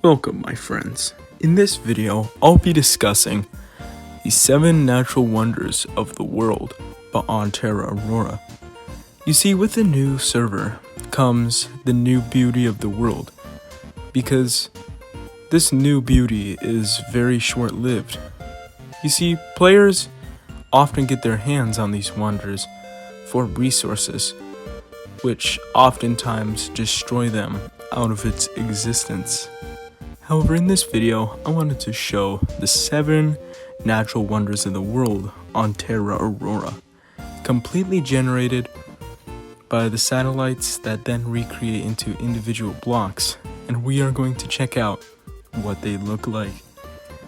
Welcome, my friends. In this video, I'll be discussing the 7 natural wonders of the world on Terra Aurora. You see, with the new server comes the new beauty of the world, because this new beauty is very short-lived. You see, players often get their hands on these wonders for resources, which oftentimes destroy them out of its existence. However, in this video, I wanted to show the 7 natural wonders of the world on Terra Aurora, completely generated by the satellites that then recreate into individual blocks, and we are going to check out what they look like.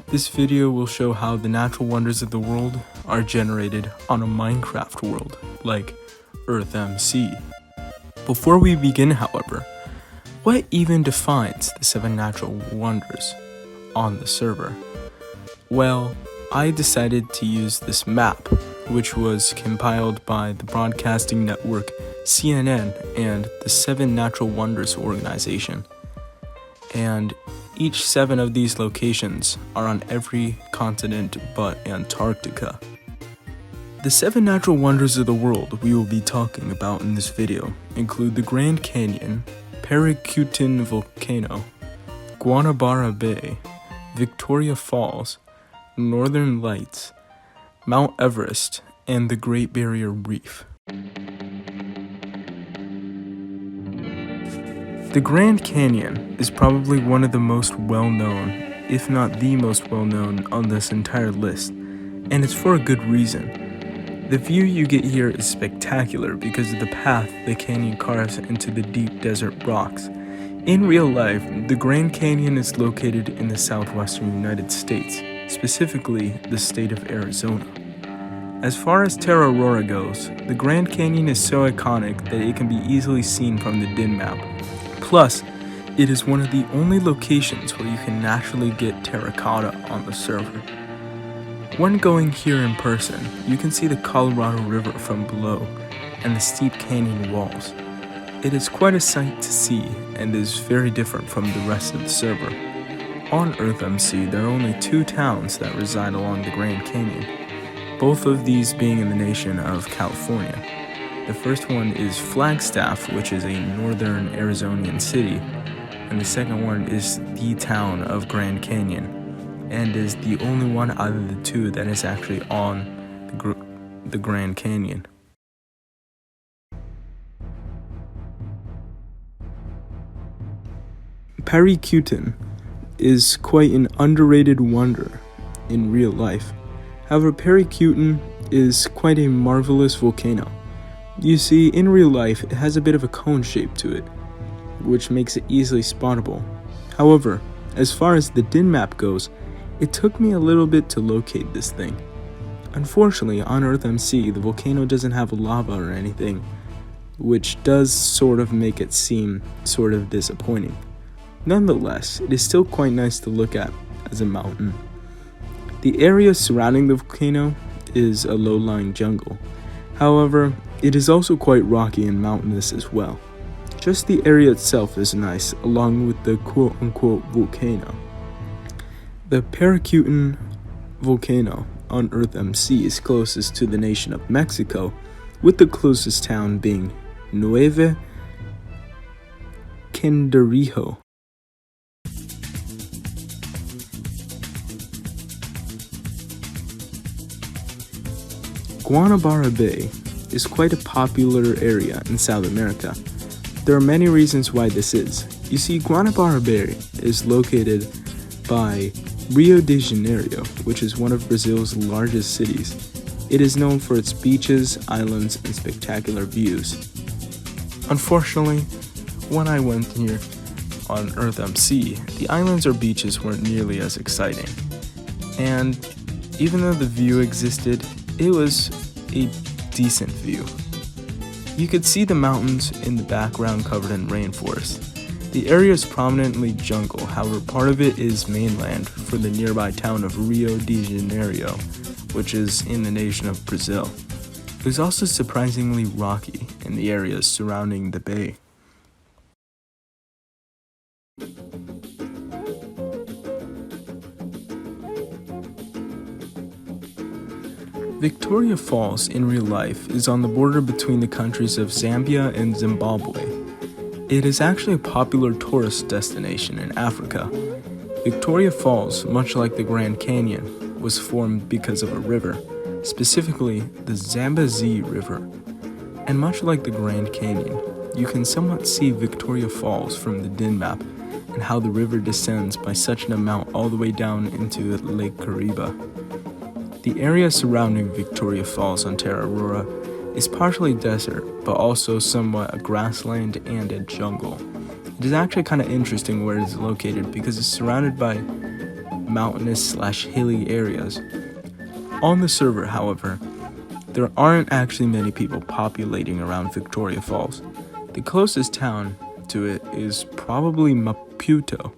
This video will show how the natural wonders of the world are generated on a Minecraft world, like EarthMC. Before we begin, however, what even defines the 7 natural wonders on the server? Well, I decided to use this map, which was compiled by the broadcasting network CNN and the 7 Natural Wonders organization. And each 7 of these locations are on every continent but Antarctica. The 7 natural wonders of the world we will be talking about in this video include the Grand Canyon, Paricutin Volcano, Guanabara Bay, Victoria Falls, Northern Lights, Mount Everest, and the Great Barrier Reef. The Grand Canyon is probably one of the most well-known, if not the most well-known, on this entire list, and it's for a good reason. The view you get here is spectacular because of the path the canyon carves into the deep desert rocks. In real life, the Grand Canyon is located in the southwestern United States, specifically the state of Arizona. As far as Terra Aurora goes, the Grand Canyon is so iconic that it can be easily seen from the DIN map. Plus, it is one of the only locations where you can naturally get terracotta on the server. When going here in person, you can see the Colorado River from below and the steep canyon walls. It is quite a sight to see and is very different from the rest of the server. On EarthMC, there are only 2 towns that reside along the Grand Canyon, both of these being in the nation of California. The first one is Flagstaff, which is a northern Arizonian city, and the second one is the town of Grand Canyon, and is the only one out of the 2 that is actually on the Grand Canyon. Paricutin is quite an underrated wonder in real life. However, Paricutin is quite a marvelous volcano. You see, in real life, it has a bit of a cone shape to it, which makes it easily spottable. However, as far as the DIN map goes, it took me a little bit to locate this thing. Unfortunately, on EarthMC, the volcano doesn't have lava or anything, which does sort of make it seem sort of disappointing. Nonetheless, it is still quite nice to look at as a mountain. The area surrounding the volcano is a low-lying jungle. However, it is also quite rocky and mountainous as well. Just the area itself is nice, along with the quote-unquote volcano. The Paricutin Volcano on EarthMC is closest to the nation of Mexico, with the closest town being Nuevo Quindarijo. Guanabara Bay is quite a popular area in South America. There are many reasons why this is. You see, Guanabara Bay is located by Rio de Janeiro, which is one of Brazil's largest cities. It is known for its beaches, islands, and spectacular views. Unfortunately, when I went here on EarthMC, the islands or beaches weren't nearly as exciting. And even though the view existed, it was a decent view. You could see the mountains in the background covered in rainforest. The area is prominently jungle, however part of it is mainland for the nearby town of Rio de Janeiro, which is in the nation of Brazil. It was also surprisingly rocky in the areas surrounding the bay. Victoria Falls in real life is on the border between the countries of Zambia and Zimbabwe. It is actually a popular tourist destination in Africa. Victoria Falls, much like the Grand Canyon, was formed because of a river, specifically the Zambezi River. And much like the Grand Canyon, you can somewhat see Victoria Falls from the DIN map and how the river descends by such an amount all the way down into Lake Kariba. The area surrounding Victoria Falls on Terra Aurora is partially desert, but also somewhat a grassland and a jungle. It is actually kind of interesting where it is located because it's surrounded by mountainous/hilly areas. On the server, however, there aren't actually many people populating around Victoria Falls. The closest town to it is probably Maputo.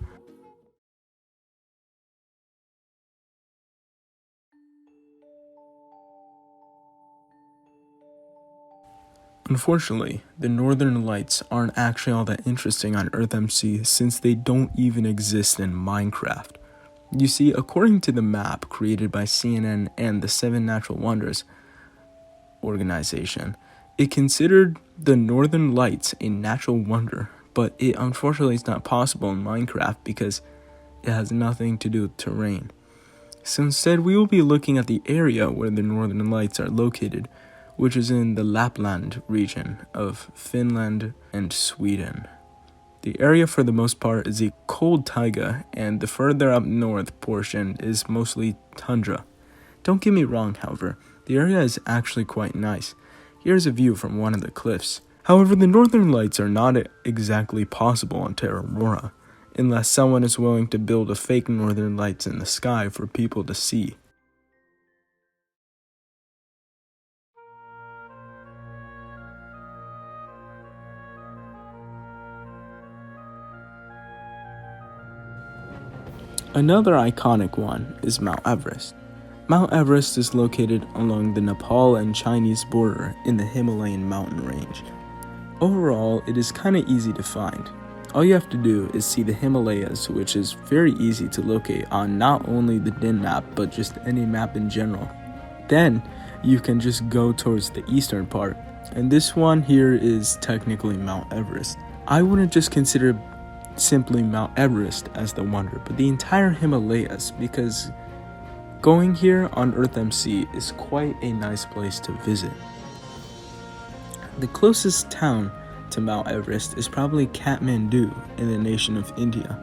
Unfortunately, the northern lights aren't actually all that interesting on EarthMC since they don't even exist in Minecraft. You see, according to the map created by CNN and the 7 Natural Wonders organization, it considered the northern lights a natural wonder, but it unfortunately is not possible in Minecraft because it has nothing to do with terrain. So instead, we will be looking at the area where the northern lights are located, which is in the Lapland region of Finland and Sweden. The area for the most part is a cold taiga, and the further up north portion is mostly tundra. Don't get me wrong, however, the area is actually quite nice. Here's a view from one of the cliffs. However, the northern lights are not exactly possible on Terra Aurora, unless someone is willing to build a fake northern lights in the sky for people to see. Another iconic one is Mount Everest. Mount Everest is located along the Nepal and Chinese border in the Himalayan mountain range. Overall, it is kind of easy to find. All you have to do is see the Himalayas, which is very easy to locate on not only the DIN map, but just any map in general. Then, you can just go towards the eastern part, and this one here is technically Mount Everest. I wouldn't just consider simply Mount Everest as the wonder, but the entire Himalayas, because going here on EarthMC is quite a nice place to visit. The closest town to Mount Everest is probably Kathmandu in the nation of India.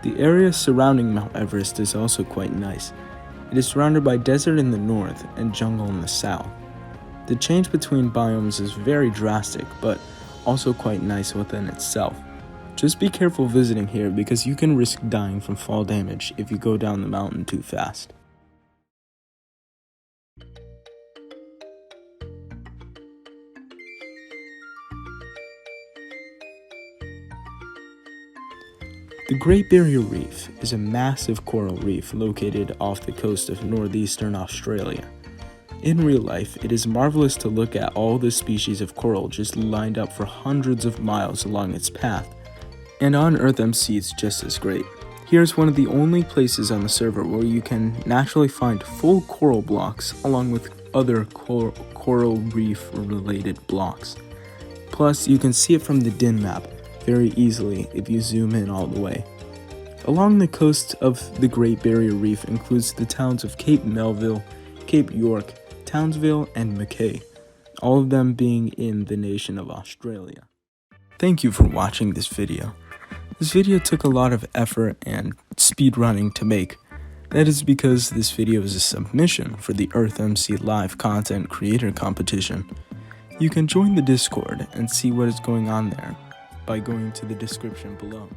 The area surrounding Mount Everest is also quite nice. It is surrounded by desert in the north and jungle in the south. The change between biomes is very drastic, but also quite nice within itself. Just be careful visiting here because you can risk dying from fall damage if you go down the mountain too fast. The Great Barrier Reef is a massive coral reef located off the coast of northeastern Australia. In real life, it is marvelous to look at all the species of coral just lined up for hundreds of miles along its path. And on EarthMC, it's just as great. Here's one of the only places on the server where you can naturally find full coral blocks along with other coral reef related blocks. Plus, you can see it from the DIN map very easily if you zoom in all the way. Along the coast of the Great Barrier Reef includes the towns of Cape Melville, Cape York, Townsville, and Mackay, all of them being in the nation of Australia. Thank you for watching this video. This video took a lot of effort and speed running to make. That is because this video is a submission for the EarthMC Live Content Creator Competition. You can join the Discord and see what is going on there by going to the description below.